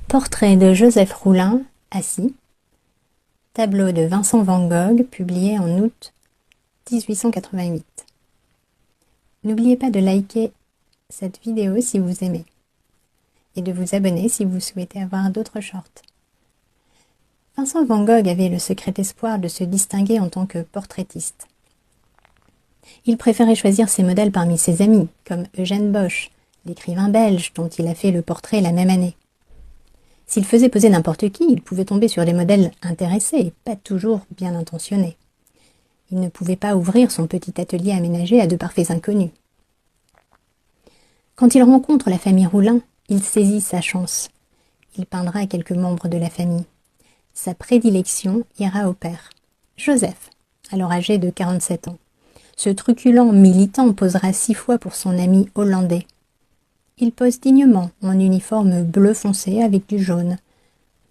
Portrait de Joseph Roulin, assis. Tableau de Vincent van Gogh, publié en août 1888. N'oubliez pas de liker cette vidéo si vous aimez et de vous abonner si vous souhaitez avoir d'autres shorts. Vincent van Gogh avait le secret espoir de se distinguer en tant que portraitiste. Il préférait choisir ses modèles parmi ses amis, comme Eugène Bosch, l'écrivain belge dont il a fait le portrait la même année. S'il faisait poser n'importe qui, il pouvait tomber sur des modèles intéressés et pas toujours bien intentionnés. Il ne pouvait pas ouvrir son petit atelier aménagé à de parfaits inconnus. Quand il rencontre la famille Roulin, il saisit sa chance. Il peindra quelques membres de la famille. Sa prédilection ira au père, Joseph, alors âgé de 47 ans. Ce truculent militant posera 6 fois pour son ami hollandais. Il pose dignement en uniforme bleu foncé avec du jaune.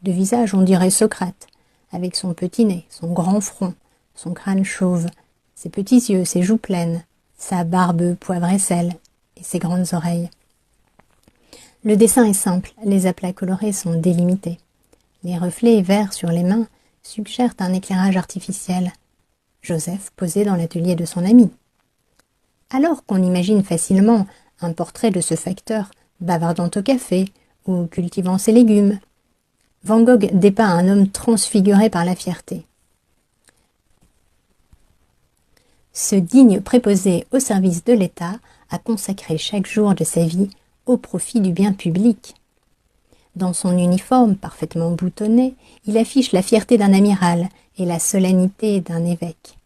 De visage, on dirait Socrate, avec son petit nez, son grand front, son crâne chauve, ses petits yeux, ses joues pleines, sa barbe poivre et sel et ses grandes oreilles. Le dessin est simple, les aplats colorés sont délimités. Les reflets verts sur les mains suggèrent un éclairage artificiel. Joseph posait dans l'atelier de son ami. Alors qu'on imagine facilement un portrait de ce facteur bavardant au café ou cultivant ses légumes, Van Gogh dépeint un homme transfiguré par la fierté. Ce digne préposé au service de l'État a consacré chaque jour de sa vie au profit du bien public. Dans son uniforme parfaitement boutonné, il affiche la fierté d'un amiral et la solennité d'un évêque.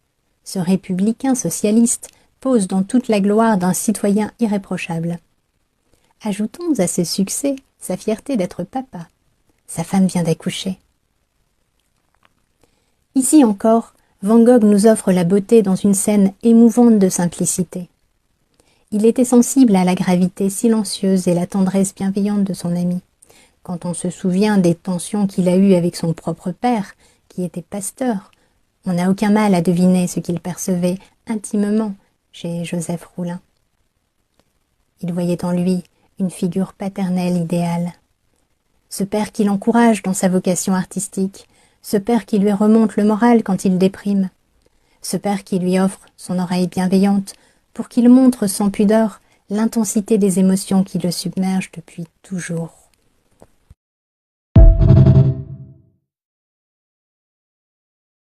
Ce républicain socialiste pose dans toute la gloire d'un citoyen irréprochable. Ajoutons à ce succès sa fierté d'être papa. Sa femme vient d'accoucher. Ici encore, Van Gogh nous offre la beauté dans une scène émouvante de simplicité. Il était sensible à la gravité silencieuse et la tendresse bienveillante de son ami. Quand on se souvient des tensions qu'il a eues avec son propre père, qui était pasteur, on n'a aucun mal à deviner ce qu'il percevait intimement chez Joseph Roulin. Il voyait en lui une figure paternelle idéale. Ce père qui l'encourage dans sa vocation artistique, ce père qui lui remonte le moral quand il déprime, ce père qui lui offre son oreille bienveillante pour qu'il montre sans pudeur l'intensité des émotions qui le submergent depuis toujours.